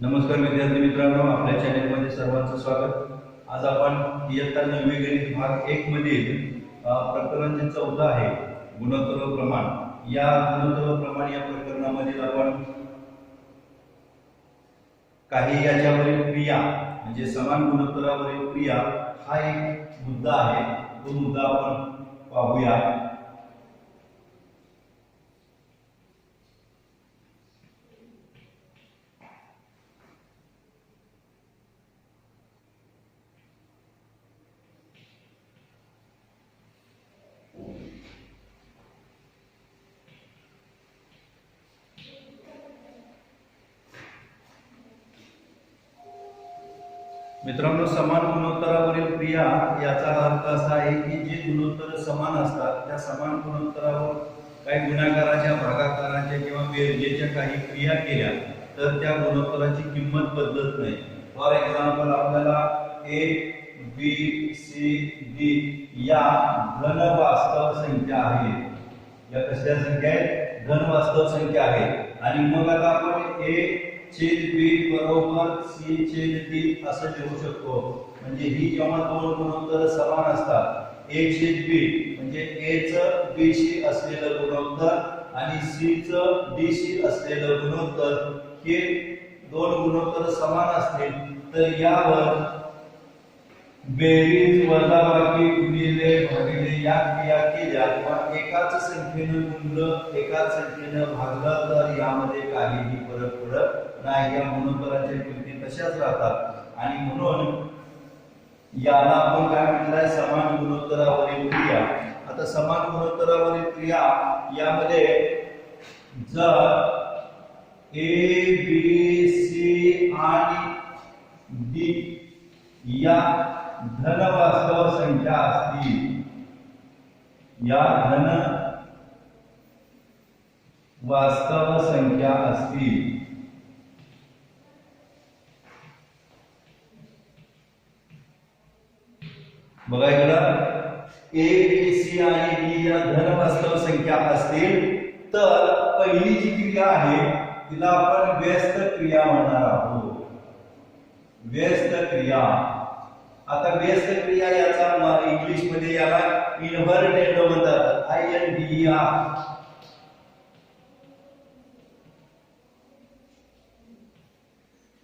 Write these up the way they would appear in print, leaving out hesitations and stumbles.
नमस्कार विद्यार्थी मित्रांनो, आपल्या चॅनलमध्ये सर्वांचं स्वागत। आज आपण इयत्ता 9वी गणित भाग 1 मधील प्रकरण जे 14 आहे गुणोत्तर प्रमाण, या गुणोत्तर प्रमाण या प्रकरणामध्ये आपण काही याच्यावरील क्रिया म्हणजे समान गुणोत्तरावरील क्रिया हा एक मुद्दा आहे, तो मुद्दा आपण पाहूया। मित्रांनो, समान गुणोत्तरावरील क्रिया याचा अर्थ असा आहे की जे गुणोत्तर समान असतात त्या समान गुणोत्तरावर काही गुणाकाराच्या, भागाकाराच्या किंवा बेरजेच्या काही क्रिया केल्या तर त्या गुणोत्तराची किंमत बदलत नाही। फॉर एक्झाम्पल, आपल्याला ए बी सी डी या धन वास्तव संख्या आहेत। या कसल्या संख्या आहेत? धन वास्तव संख्या आहेत। आणि मग आता आपण ए छेद बी बरोबर सी छेद डी असं लिहू शकतो। म्हणजे ही जेव्हा दोन गुणोत्तर समान असतात, ए छेद बी म्हणजे ए चं बी शी असलेलं गुणोत्तर आणि सी चं डी शी असलेलं गुणोत्तर, हे दोन गुणोत्तर समान असतील तर यावर बेरीज वजाबाकी गुणिले भागिले या क्रिया केल्या किंवा एकाच संख्येने गुणलं एकाच संख्येने भागलं तर यामध्ये काहीही फरक पडत नाही। या गुणोत्तराच्या किमती तशाच राहतात आणि म्हणून याला आपण काय म्हटलंय? समान गुणोत्तरावरील क्रिया। आता समान गुणोत्तरावरील क्रिया यामध्ये जर ए बी सी आणि डी या धन वास्तव संख्या असतील, या धन वास्तव संख्या असतील बघा इकडं, ए बी सी आणि डी या धन वास्तव संख्या असतील तर पहिली जी क्रिया आहे तिला आपण व्यस्त क्रिया म्हणणार आहोत। व्यस्त क्रिया। आता व्यस्त क्रिया याचा इंग्लिश मध्ये याला इन्व्हर्टेंडो म्हणतात, INVER।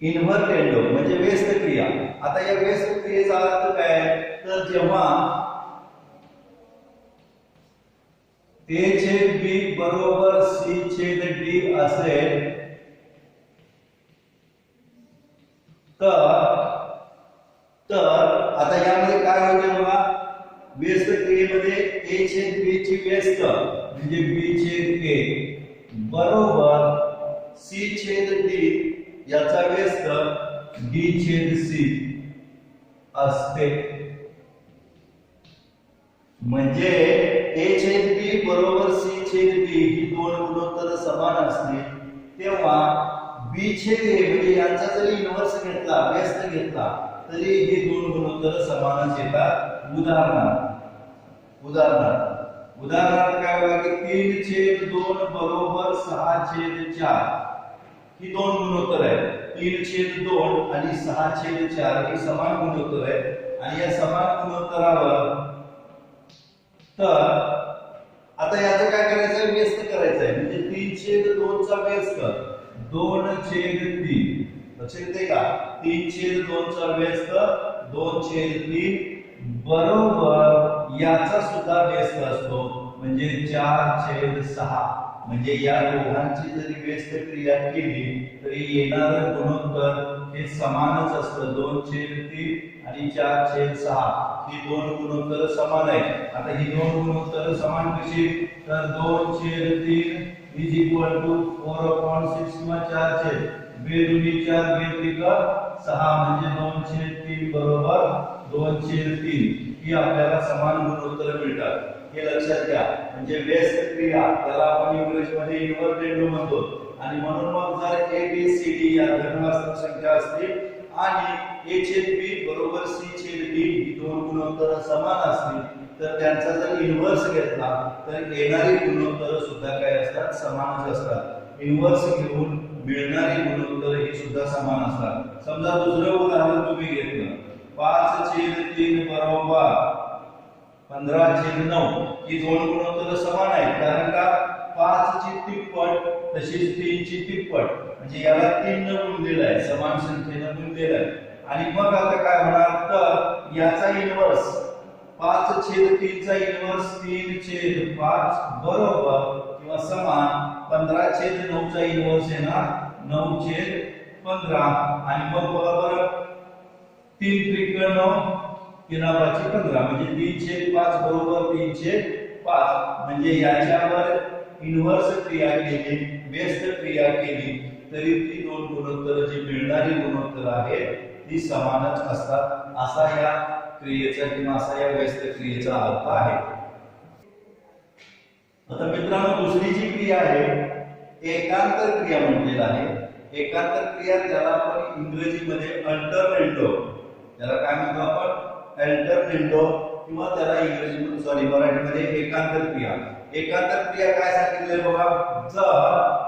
इन्व्हर्टेंडो म्हणजे व्यस्त क्रिया। आता या व्यस्त क्रियेचा अर्थ काय? तर जेव्हा ए छेद बी बरोबर सी छेद डी असेल तर आता यामध्ये काय होते बघा, व्यस्त क्रियेमध्ये ए छेद बी ची व्यस्त म्हणजे बी छेद ए बरोबर सी छेद डी याचा व्यस्त डी छेद सी असते। म्हणजे ए छेद बी बरोबर सी छेद डी ही दोन गुणोत्तर समान असतील तेव्हा बी छेद ए म्हणजे यांचा जरी इन्व्हर्स घेतला, व्यस्त घेतला तरी हे दोन गुणोत्तर समानच येतात। उदाहरणार्थ काय बघा की 3/2 बरोबर 6/4 ही दोन गुणोत्तर आहेत। 3/2 आणि 6/4 ही समान गुणोत्तर आहेत आणि या समान गुणोत्तरावर तर आता याचं काय करायचं? व्यस्त करायचंय। म्हणजे 3/2 चा व्यस्त 2/3 लक्षात येते का? 3/2 चा व्यस्त 2/3 बरोबर याचा सुद्धा व्यस्त असतो म्हणजे 4/6। म्हणजे या दोघांची जरी व्यस्त क्रिया केली तरी येणारं गुणोत्तर हे समानच असतं। 2/3 आणि 4/6 ही दोन गुणोत्तर समान आहेत। आता ही दोन गुणोत्तर समान कशी? तर 2/3 इज इक्वल टू 4/6 किंवा 4 बेदुनी 4 बेत्रिक 6 म्हणजे 2/3 बरोबर 2/3 ही आपल्याला समान गुणोत्तर मिळतात। हे लक्षात घ्या। म्हणजे व्यस्त क्रिया त्याला आपण इंग्लिशमध्ये इन्व्हर्टेंडो म्हणतो आणि म्हणून मग जर ए बी सी डी या धन वास्तव संख्या असतील आणि ए छेद बी बरोबर सी छेद डी ही दोन गुणोत्तर समान असतील तर त्यांचा जर इन्व्हर्स घेतला तर येणारी गुणोत्तर सुद्धा काय असतात? समानच असतात। इन्व्हर्स घेऊन मिळणारी गुणोत्तर ही सुद्धा समान असतात. समजा दुसरं उदाहरण तुम्ही घेतलं 5/3 बरोबर 15/9 ही दोन गुणोत्तर समान आहेत. कारण का 5 ची तिप्पट तशीच 3 ची तिप्पट म्हणजे याला 3 ने गुणलेलं आहे, समान संख्येने गुणलेलं आहे. आणि मग आता काय होणार तर याचा इन्व्हर्स 5/3 चा इन्व्हर्स 3/5 बरोबर किंवा समान 15/9 चा इन्व्हर्स आहे ना 9/15 आणि मग बरोबर 3 त्रिक 9 3/5 15 म्हणजे 3/5 बरोबर 3/5 म्हणजे याच्यावर इन्व्हर्स क्रिया केली, व्यस्त क्रिया केली तरी ती दोन गुणोत्तर जी मिळणारी गुणोत्तर आहे ती समानच असतात. असा या क्रियेचा किंवा असा या व्यस्त क्रियेचा अर्थ आहे. आता मित्रांनो दुसरी जी क्रिया आहे एकांतर क्रिया म्हटलेला आहे. एकांतर क्रिया त्याला आपण इंग्रजीमध्ये अल्टरनेटो, त्याला काय म्हणतो आपण अल्टरनेटो किंवा त्याला इंग्रजीमध्ये मराठीमध्ये एकांतर क्रिया. एकांतर क्रिया काय सांगितलंय बघा, जर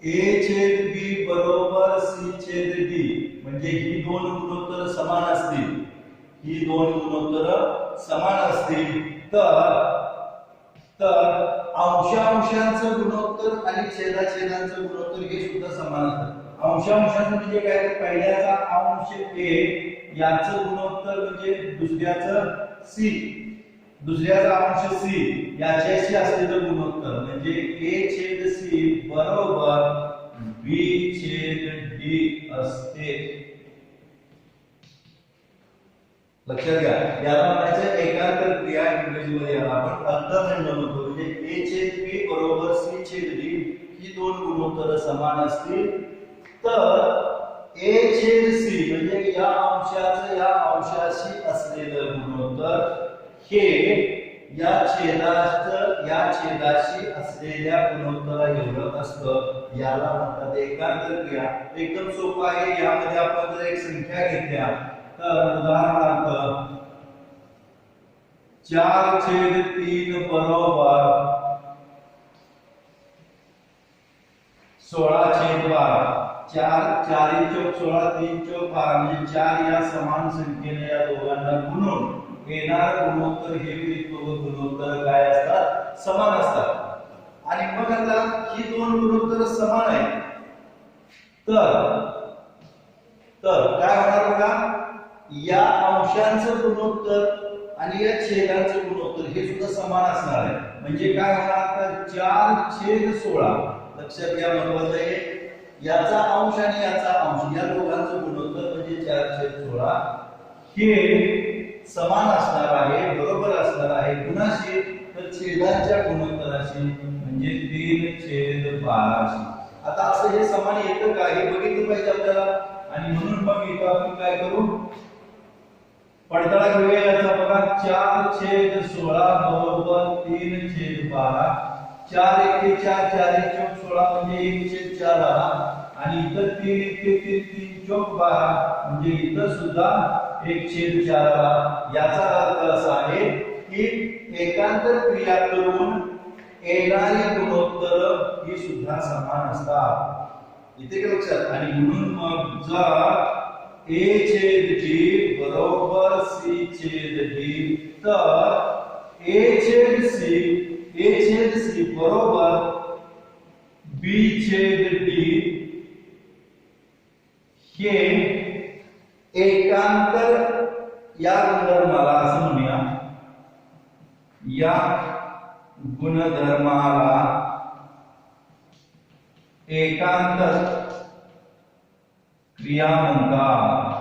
A/B बरोबर C/D म्हणजे ही दोन गुणोत्तर समान असतील, ही दोन गुणोत्तर समान असतील तर अंशांशांचं गुणोत्तर आणि छेदाछेदांचं गुणोत्तर हे सुद्धा समान असतं. अंशांशांचं म्हणजे काय, पहिल्याचा अंश A याचं गुणोत्तर म्हणजे दुसऱ्याचं C, दुसऱ्याचा अंश C याच्याशी असलेलं गुणोत्तर म्हणजे A/C बरोबर B/D असते. लक्षात घ्या, याला म्हणायचं एकांतर क्रिया, इंग्रजीमध्ये याला आपण अल्टरनेटो म्हणतो. म्हणजे A/B बरोबर C/D ही दोन गुणोत्तर समान असतील तर A/C म्हणजे या अंशाचं या अंशाशी असलेलं गुणोत्तर हे या छेदाशी असलेल्या गुणोत्तरा एवढं असतं. याला म्हणतात एकांतर क्रिया. एकदम सोपं आहे. यामध्ये आपण जर एक संख्या घेतल्या तर उदाहरणार्थ 4/3 बरोबर 16/12 4 चौक 16 3 चौक 12 म्हणजे 4 या समान संख्येने या दोघांना गुणून येणार गुणोत्तर हे गुणोत्तर काय असतात, समान असतात. आणि मग आता ही दोन गुणोत्तर समान आहेत तर काय होणार बघा, या अंशांचं गुणोत्तर आणि या छेदांचं गुणोत्तर हे सुद्धा समान असणार आहे. म्हणजे काय होणार तर 4/16 लक्षात घ्या, महत्वाचं आहे याचा अंश आणि याचा अंश या दोघांचं गुणोत्तर म्हणजे 4/16 हे समान असणार आहे, बरोबर असणार आहे कुणाशी तर छेदांच्या गुणोत्तराशी म्हणजे 3/12. आता असं हे समान येतं का हे बघितलं पाहिजे आपल्याला. आणि म्हणून मग इथं आपण काय करू, पडताळा घेऊया याचा. बघा 4/16 बरोबर 3/12 4 1 4 4 1 चौक 16 म्हणजे 1/4 आला आणि इथं 3 1 3 3 चौक 12 म्हणजे इथं सुद्धा 1/4 आला. याचा अर्थ असा आहे की एकांतर क्रिया करून येणारी गुणोत्तर ही सुद्धा समान असतात. इथे लक्षात. आणि म्हणून मग जर A/D बरोबर C/D तर A/C बरोबर B/D हे एकांतर या गुणधर्माला असं म्हणूया, या गुणधर्माला एकांतर क्रिया म्हणतात.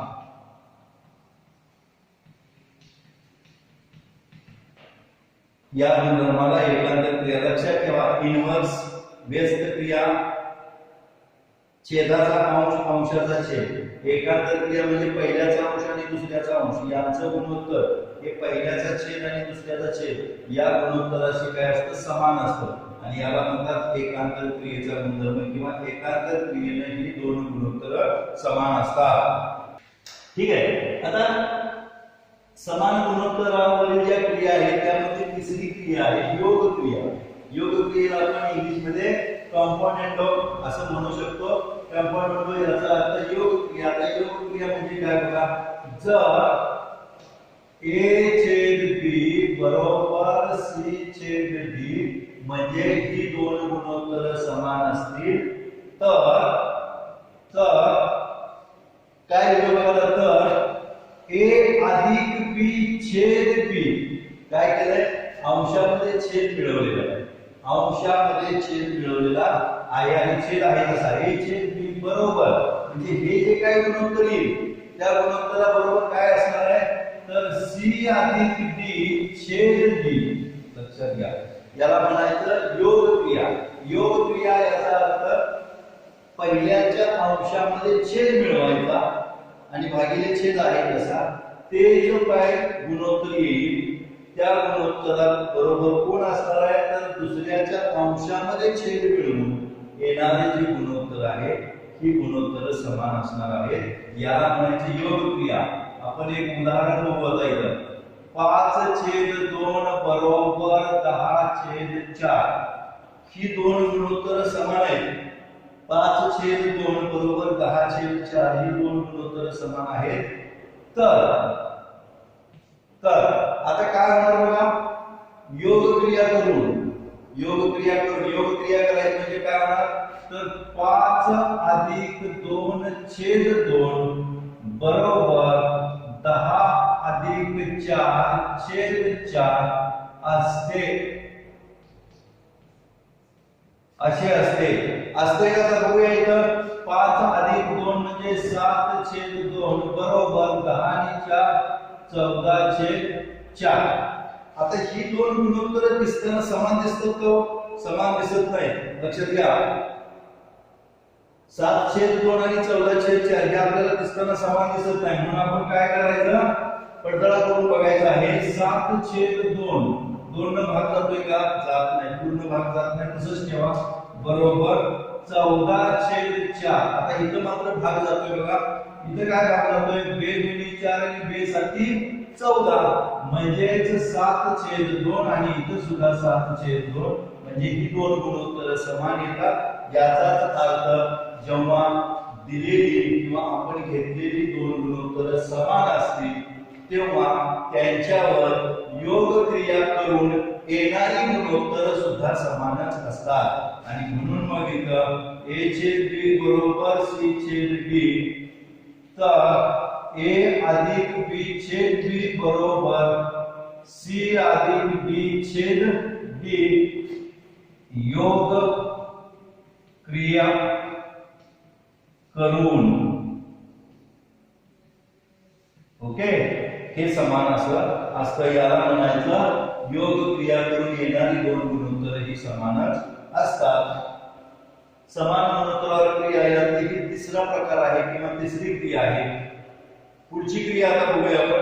या गुणधर्माला एकांतर क्रिया. लक्षात ठेवा, इन्व्हर्स व्यस्त क्रिया, छेदाचा अंश अंशाचा छेद. एकांतर क्रिया म्हणजे पहिल्याचा अंश आणि दुसऱ्याचा अंश यांचं गुणोत्तर हे पहिल्याचा छेद आणि दुसऱ्याचा छेद या गुणोत्तराशी काय असतं, समान असतं. आणि याला म्हणतात एकांतर क्रियेचा गुणधर्म किंवा एकांतर क्रियेने ही दोन गुणोत्तर समान असतात. ठीक आहे. आता समान गुणोत्तरावरील ज्या क्रिया आहेत त्यामध्ये तिसरी क्रिया आहे योग क्रिया. योग क्रियेला आपण इंग्लिशमध्ये कंपोनेंट ऑफ असं म्हणू शकतो. कंपोनेंट याचा अर्थ योग क्रिया. आता योग क्रिया म्हणजे काय बघा, जर A छेद B बरोबर C छेद D म्हणजे ही दोन गुणोत्तर समान असतील तर काय होईल बघा, तर A अधिक B छेद B काय केलंय, अंशामध्ये छेद मिळवलेला आहे. अंशामध्ये छेद मिळवलेला आहे आणि छेद आहे कसा A छेद B बरोबर म्हणजे हे जे काय गुणोत्तर येईल त्या गुणोत्तरा बरोबर काय असणार आहे, तर C अधिक D छेद D. लक्षात घ्या, याला म्हणायचं योग क्रिया. योग क्रिया याचा अर्थ पहिल्याच्या अंशामध्ये छेद मिळवायचा आणि भागिले छेद आहे कसा ते जो काय गुणोत्तर येईल त्या गुणोत्तरात बरोबर कोण असणार आहे, तर दुसऱ्याच्या अंशामध्ये छेद मिळवून येणारे जे गुणोत्तर आहे ही गुणोत्तर समान असणार आहेत. याला म्हणायचे योग क्रिया. आपण एक उदाहरण बघू आता इथं 5/2 बरोबर 10/4 ही दोन गुणोत्तर समान आहेत. 5/2 बरोबर 10/4 ही दोन गुणोत्तर समान आहेत. तर आता काय होणार बघा, योग क्रिया करून योग क्रिया करायची म्हणजे काय होणार, तर 5+2 छेद 2 बरोबर 10+4 छेद 4 असे असते का, तर बघूया इथं 5+2 म्हणजे 7/2 बरोबर 10 आणि 4 14/4. आता ही दोन गुणोत्तर दिसताना समान दिसतात का, समान दिसत नाही. लक्षात घ्या, 7/2 आणि 14/4 हे आपल्याला दिसताना समान दिसत नाही. म्हणून आपण काय करायचं, पडताळा करून बघायचं आहे. 7/2 2 न भाग जातोय का, जात नाही. पूर्ण भाग जात नाही, तसंच ठेवा बरोबर 14/4. आता इथं मात्र भाग जातोय बघा. इथं काय भाग जातोय, 2×4 आणि 2×7=14 म्हणजेच 7/2 आणि इथं सुद्धा 7/2 म्हणजे ही दोन गुणोत्तर समान येतात. याचाच अर्थ जेव्हा दिलेली किंवा आपण घेतलेली दोन गुणोत्तर समान असतील तेव्हा त्यांच्यावर योग क्रिया करून येणारी गुणोत्तर सुद्धा समानच असतात. आणि म्हणून मग इथं A छेद B बरोबर C छेद D, तर A अधिक B छेद B बरोबर C अधिक D छेद D योग क्रिया करून ओके हे समान असतं. याला म्हणायचं योग क्रिया करून येणारी दोन गुणोत्तर ही समानच असतात. समान गुणोत्तरावर क्रिया यातली ही तिसरा प्रकार आहे किंवा तिसरी क्रिया आहे. पुढची क्रिया आता बघूया आपण.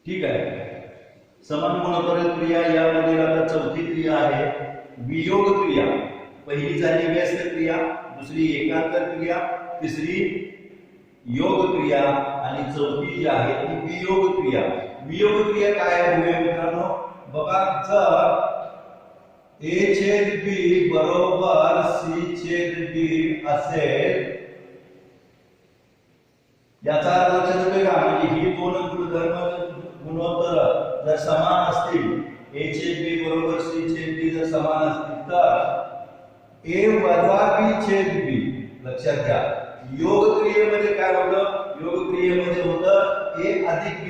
ठीक आहे, समान गुणोत्तर क्रिया यामध्ये आता चौथी क्रिया आहे वियोग क्रिया. पहिली झाली व्यस्त क्रिया, दुसरी एकांतर क्रिया, तिसरी योग क्रिया आणि चौथी जी आहे ती वियोग क्रिया. वियोग क्रिया काय आहे मित्रांनो, बघा जर A छेद B बरोबर C छेद D असेल याचा अर्थ लक्षात येतोय का, म्हणजे ही दोन गुणोत्तर जर समान असतील A छेद B बरोबर C छेद D जर समान असतील तर A वजा B छेद B. लक्षात घ्या, योग क्रियेमध्ये काय होतं, योग क्रियेमध्ये होतं A अधिक B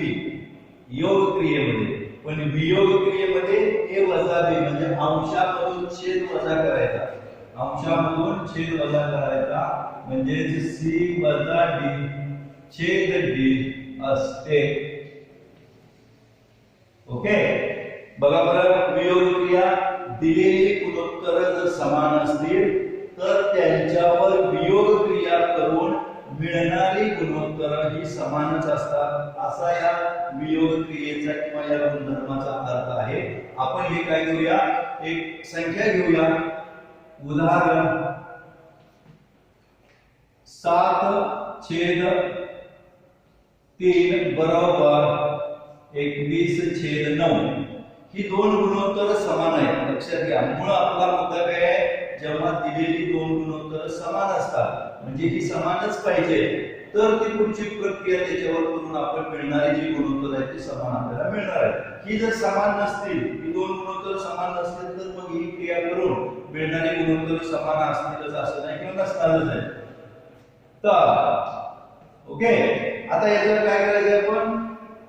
योग क्रियेमध्ये, पण वियोग क्रियेमध्ये ए वजा बी म्हणजे अंशामधून छेद वजा करायचा, अंशामधून छेद वजा करायचा म्हणजे सी वजा डी छेद डी असते. ओके, बघा बरं, वियोग क्रिया दिलेली गुणोत्तर जर समान असतील तर त्यांच्यावर वियोग क्रिया करून मिळणारी गुणोत्तर ही समानच असतात, असा या वियोग क्रियेचा किंवा या गुणधर्माचा अर्थ आहे. आपण हे काय करूया, एक संख्या घेऊया. उदाहरण 7/3 बरोबर 21/9. ही दोन गुणोत्तर समान आहेत, लक्षात घ्या. मुळे आपला मुद्दा काय आहे, जेव्हा दिलेली दोन गुणोत्तर समान असतात म्हणजे ही समानच पाहिजे तर ती पुढची प्रक्रिया त्याच्यावर करून आपण मिळणारी जी गुणोत्तर आहेत ती समान आपल्याला मिळणार आहे. ही जर समान नसतील, ही दोन गुणोत्तर समान नसतील तर मग ही क्रिया करून मिळणारी गुणोत्तर समान असतीलच असं नाही किंवा नसणारच आहे. तर ओके, आता याच्यावर काय करायचं, आपण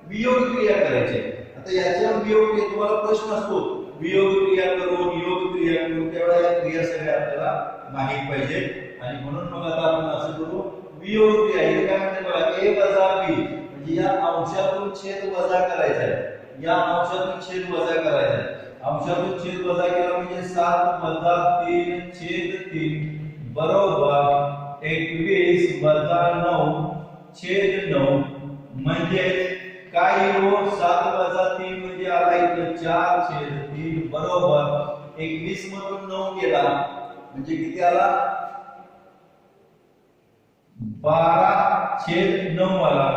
वियोग क्रिया करायची. आता याच्या वियोग तुम्हाला प्रश्न असतो, वियोग क्रिया करून योग क्रिया करून, तेवढ्या या क्रिया सगळ्या आपल्याला माहित पाहिजे. आणि म्हणून मग आता आपण असं करू, वियोग क्रिया हे काय म्हणते बघा, a वजा b म्हणजे या अंशातून छेद वजा करायचा आहे, या अंशातून छेद वजा करायचा आहे. अंशातून छेद वजा केला म्हणजे 7 वजा 3 छेद 3 बरोबर 21 वजा 9 छेद 9. म्हणजे काय हो, 7 वजा 3 म्हणजे आला इथं 4/3 बरोबर 21 मधून 9 गेला म्हणजे किती आला, 12/9 आला,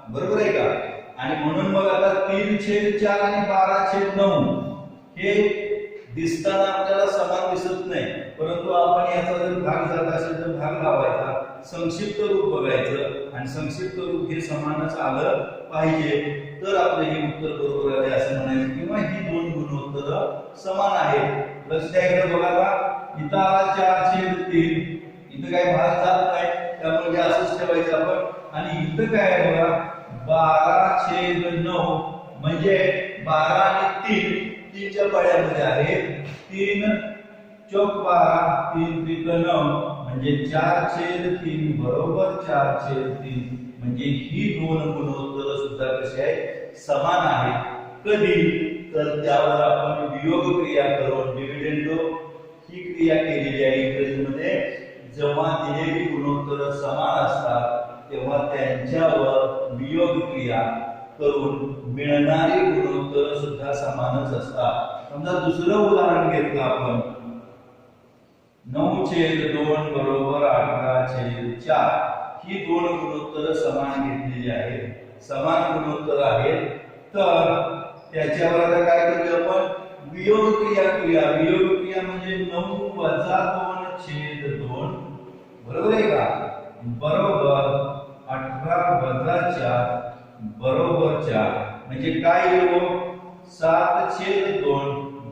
बरोबर आहे का. आणि म्हणून मग आता 3/4 आणि 12/9 हे दिसताना आपल्याला समान दिसत नाही, परंतु आपण याचा जर भाग जात असेल तर भाग लावायचा, संक्षिप्त रूप बघायचं आणि संक्षिप्त रूप हे समानच आलं पाहिजे तर आपलं हे उत्तर बरोबर आहे असं म्हणायचं, किंवा ही दोन गुणोत्तर समान आहेत. लक्ष द्यायचं बघा, इथं आला 4/3, इथं काय भाग जात नाही त्यामुळे असंच ठेवायचं आपण. आणि इथं काय आहे बघा, 12/9 म्हणजे 12 आणि 3 च्या पाड्यामध्ये आहे, 3 चौक 12 3 त्रिक 9 म्हणजे 4/3 बरोबर 4/3. म्हणजे ही दोन गुणोत्तर सुद्धा कशी आहेत, समान आहेत. कधी तर त्यावर आपण वियोग क्रिया करून डिव्हिडंडो ही क्रिया केलेली आहे इंग्रजीमध्ये. जेव्हा दिलेली गुणोत्तर समान असतात तेव्हा त्यांच्यावर वियोग क्रिया करून मिळणारी गुणोत्तर सुद्धा समानच असतात. समजा दुसरं उदाहरण घेतलं आपण, 9/2 बरोबर 18/4. ही दोन गुणोत्तर समान घेतलेली आहेत, समान गुणोत्तर आहेत. तर त्याच्यावर आता काय करूया आपण, वियोग क्रिया करूया. वियोग क्रिया म्हणजे 9 वजा 2/2 बरोबर आहे का, बरोबर 18 वजा 4 बरोबर 4. म्हणजे काय येऊ, 7/2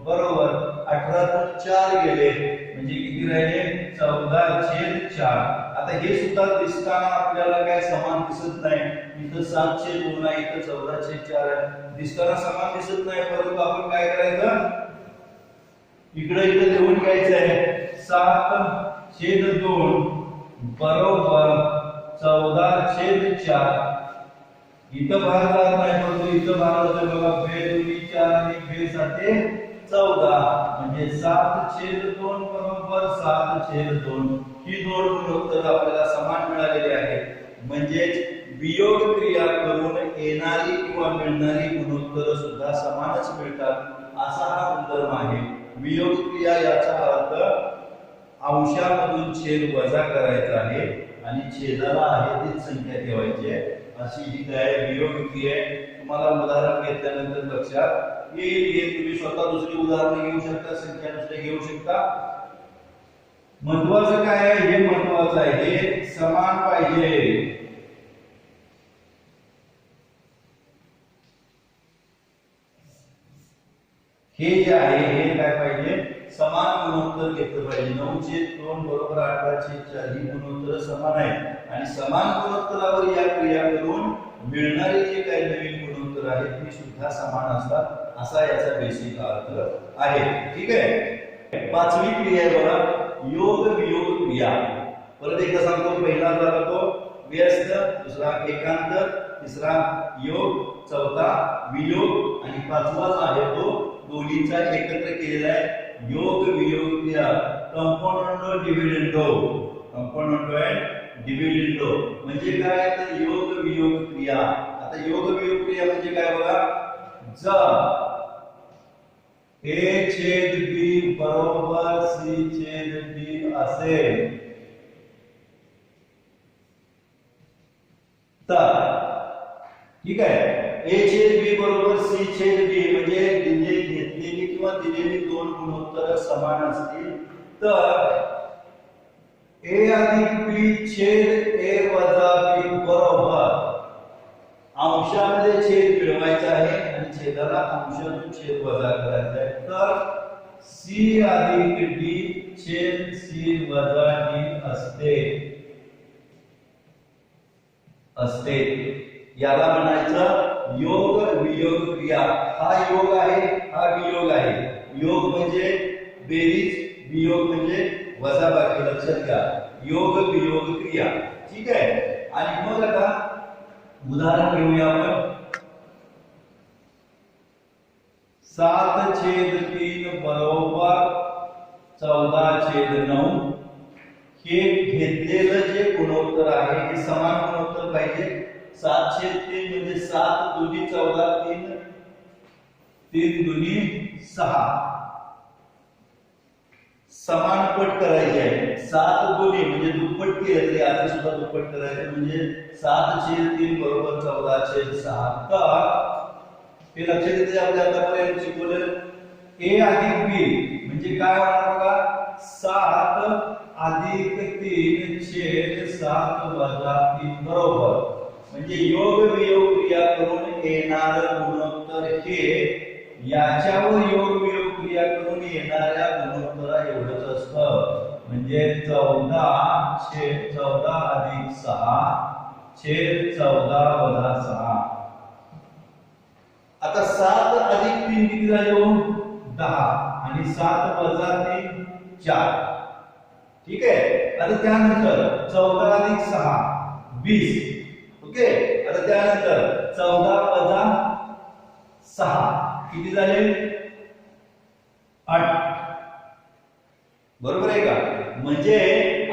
बरोबर 18 तून 4 गेले म्हणजे किती राहिले, 14/4. आता हे सुद्धा दिसताना आपल्याला काय समान दिसत नाही, इथं 7/2 आहे, इथं 14/4 आहे, दिसताना समान दिसत नाही. परंतु आपण काय करायचं, इकडे लिहून घ्यायचं आहे, 7/2 बरोबर 14/4. इथं भाग जात नाही परंतु इथं भाग होतोय बघा, 2×4 आणि 2×7 म्हणजे 7/2 बरोबर 7/2. ही दोन गुणोत्तर आपल्याला समान मिळालेली आहेत. म्हणजे वियोग क्रिया करून येणारी किंवा मिळणारी गुणोत्तर सुद्धा समानच मिळतात, असा हा गुणधर्म आहे. वियोग क्रिया याचा अर्थ अंशामधून छेद वजा करायचा आहे आणि छेदाला आहे तीच संख्या ठेवायची आहे, अशी ही काय वियोग क्रिया आहे. तुम्हाला उदाहरण घेतल्यानंतर लक्षात येईल. हे तुम्ही स्वतः दुसरी उदाहरण घेऊ शकता, संख्या दुसरी घेऊ शकता. महत्वाचं काय आहे, हे महत्वाचं आहे, हे समान पाहिजे. हे जे आहे हे काय पाहिजे, समान गुणोत्तर घेतलं पाहिजे. 9/2 बरोबर 18/4 ही गुणोत्तर समान आहेत आणि समान गुणोत्तरावर या क्रिया करून मिळणारे जे काही नवीन गुणोत्तर आहेत ती सुद्धा समान असतात, असा याचा बेसिक अर्थ आहे. ठीक आहे. पाचवी क्रिया आहे बघा, योग वियोग क्रिया. परत एकदा सांगतो, पहिला झाला तो व्यस्त, दुसरा एकांत, तिसरा योग, चौथा वियोग आणि पाचवा आहे तो दोन्हीचा एकत्र केलेला आहे योग वियोग क्रिया. कंपोनंटो डिव्हिडंडो, कंपोनंटो अँड डिव्हिडंडो म्हणजे काय तर योग वियोग क्रिया. आता योग वियोग क्रिया म्हणजे काय बघा, जर a छेद b बरोबर c छेद d असेल तर, ठीक आहे, a छेद b बरोबर c छेद d म्हणजे घेतलेली किंवा दिलेली दोन गुणोत्तर समान असतील तर a अधिक b छेद a वजा b बरोबर अंशामध्ये छेद मिळवायचा आहे आणि छेदाला अंशातून छेद वजा करायचा आहे. तर c अधिक d छेद c वजा d असते. याला म्हणायचं योग वियोग क्रिया. हा योग आहे, हा वियोग आहे. योग म्हणजे बेरीज, वियोग म्हणजे वजाबाकी. लक्षात घ्या, योग वियोग क्रिया. ठीक आहे. आणि मग आता उदाहरण घेऊया आपण. 7/3 बरोबर 14/9 हे घेतलेलं जे गुणोत्तर आहे हे समान गुणोत्तर पाहिजे. 7/3 म्हणजे 7 दुनी 14, 3 दुनी 6 समान पट करायचे आहे. 7 दुनी म्हणजे दुप्पट केले तरी आता सुद्धा दुप्पट करायचे म्हणजे 7/3 बरोबर 14/6. तर हे लक्षात येते आपल्या आतापर्यंत शिकवलं. a अधिक b म्हणजे काय होणार बघा, 7 अधिक 3 छेद 7 वजा 3 बरोबर म्हणजे योग वियोग क्रिया करून येणार गुणोत्तर हे याच्यावर योग वियोग क्रिया करून येणाऱ्या गुणोत्तरा एवढंच असतं. म्हणजे 14/14 अधिक 6 छेद 14 वजा 6. आता 7 अधिक 3 किती झाले हो, 10 आणि 7 वजा 3 4. ठीक आहे. आता त्यानंतर 14 अधिक 6 20. ओके. आता त्यानंतर 14 वजा 6 किती झाले, 8. बरोबर आहे का. म्हणजे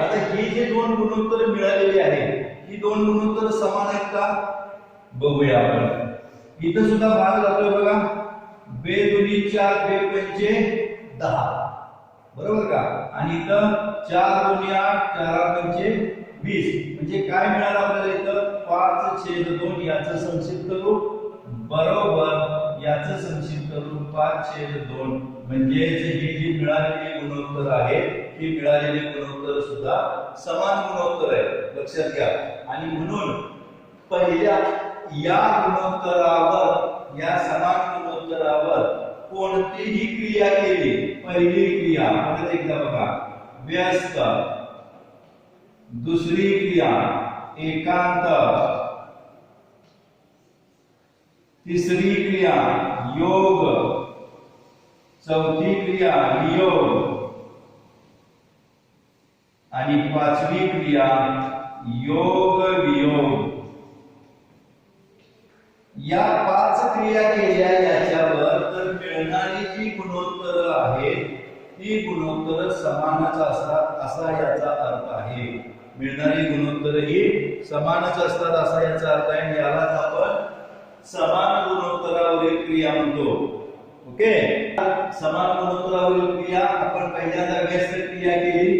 आता ही जे दोन गुणोत्तर मिळालेली आहेत ही दोन गुणोत्तर समान आहेत का बघूया आपण. इथं सुद्धा भाग जातोय बघा, 2 दुनी 4 2 पंचे 10 बरोबर का. आणि इथं 4 दुनी 8 4 पंचे 20 म्हणजे काय मिळालं आपल्याला इथं 5/2 याचं संक्षिप्त रूप बरोबर याचं संक्षिप्त रूप 5/2 म्हणजे ही जी मिळालेली गुणोत्तर आहे ही मिळालेली गुणोत्तर सुद्धा समान गुणोत्तर आहे. लक्षात घ्या. आणि म्हणून पहिल्या या गुणोत्तरावर, या समान गुणोत्तरावर कोणतीही क्रिया केली, पहिली क्रिया परत एकदा बघा व्यस्त, दुसरी क्रिया एकांत, तिसरी क्रिया योग, चौथी क्रिया वियोग आणि पाचवी क्रिया योग वियोग. या 5 क्रिया केल्या याच्यावर तर मिळणारी जी गुणोत्तर आहेत ती गुणोत्तर समानच असतात असा याचा अर्थ आहे. मिळणारी गुणोत्तर ही समानच असतात असा याचा अर्थ आहे. यालाच आपण समान गुणोत्तरावरील क्रिया म्हणतो. ओके. समान गुणोत्तरावरील क्रिया आपण पहिल्यांदा व्यस्त क्रिया केली,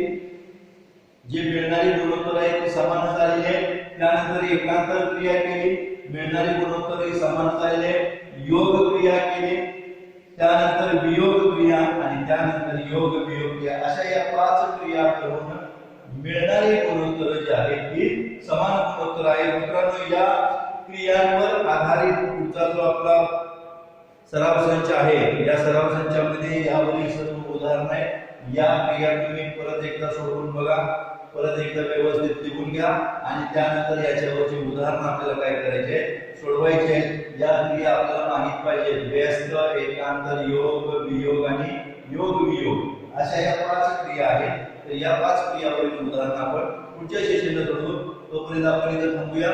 जे मिळणारी गुणोत्तर आहे ती समान झालेली आहे. त्यानंतर एकांतर क्रिया केली, मिळणारी गुणोत्तर ही समान झालेली आहे. योग क्रिया केली, त्यानंतर वियोग क्रिया आणि त्यानंतर योग वियोग क्रिया. अशा या 5 क्रिया करून मिळणारी गुणोत्तर जी आहेत ती समान गुणोत्तर आहे. मित्रांनो, या क्रियांवर आधारित पुढचा जो आपला सराव संच आहे या सराव संचामध्ये यावरील सर्व उदाहरण आहे. या क्रिया तुम्ही परत एकदा सोडवून बघा. परत एकदा व्यवस्थित लिहून घ्या आणि त्यानंतर याच्यावरची उदाहरण आपल्याला काय करायचे सोडवायचे आहेत। या क्रिया आपल्याला माहित पाहिजे, व्यस्त, एकांतर, योग, वियोग आणि योग वियोग अशा या 5 क्रिया आहेत। तर या 5 क्रियावरील उदाहरण आपण पुढच्या सेशनला सोडवू। तोपर्यंत आपण इथे थांबूया।